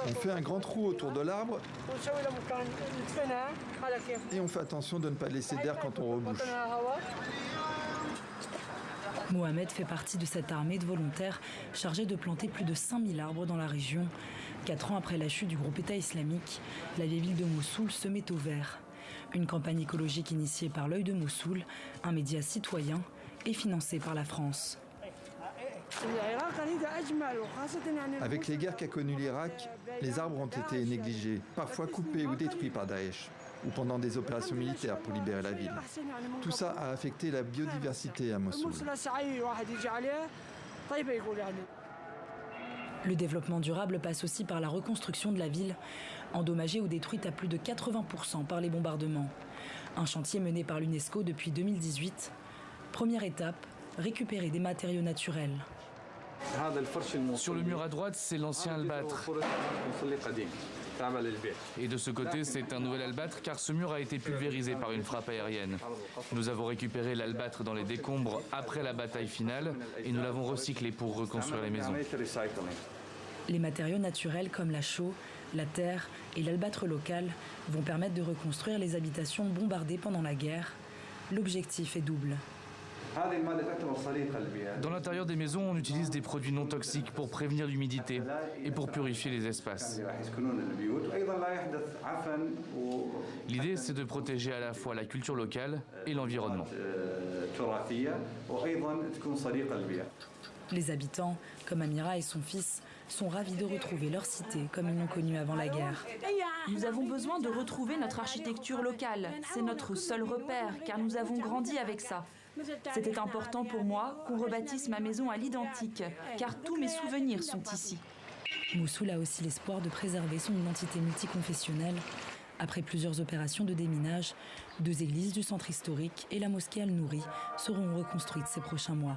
On fait un grand trou autour de l'arbre et on fait attention de ne pas laisser d'air quand on rebouche. Mohamed fait partie de cette armée de volontaires chargée de planter plus de 5000 arbres dans la région. 4 ans après la chute du groupe État islamique, la vieille ville de Mossoul se met au vert. Une campagne écologique initiée par l'Œil de Mossoul, un média citoyen et financé par la France. Avec les guerres qu'a connues l'Irak, les arbres ont été négligés, parfois coupés ou détruits par Daesh, ou pendant des opérations militaires pour libérer la ville. Tout ça a affecté la biodiversité à Mossoul. Le développement durable passe aussi par la reconstruction de la ville, endommagée ou détruite à plus de 80% par les bombardements. Un chantier mené par l'UNESCO depuis 2018. Première étape, récupérer des matériaux naturels. Sur le mur à droite, c'est l'ancien albâtre. Et de ce côté, c'est un nouvel albâtre car ce mur a été pulvérisé par une frappe aérienne. Nous avons récupéré l'albâtre dans les décombres après la bataille finale et nous l'avons recyclé pour reconstruire les maisons. Les matériaux naturels comme la chaux, la terre et l'albâtre local vont permettre de reconstruire les habitations bombardées pendant la guerre. L'objectif est double. Dans l'intérieur des maisons, on utilise des produits non toxiques pour prévenir l'humidité et pour purifier les espaces. L'idée, c'est de protéger à la fois la culture locale et l'environnement. Les habitants, comme Amira et son fils, sont ravis de retrouver leur cité comme ils l'ont connue avant la guerre. Nous avons besoin de retrouver notre architecture locale. C'est notre seul repère, car nous avons grandi avec ça. C'était important pour moi qu'on rebâtisse ma maison à l'identique, car tous mes souvenirs sont ici. Mossoul a aussi l'espoir de préserver son identité multiconfessionnelle. Après plusieurs opérations de déminage, 2 églises du centre historique et la mosquée Al-Nouri seront reconstruites ces prochains mois.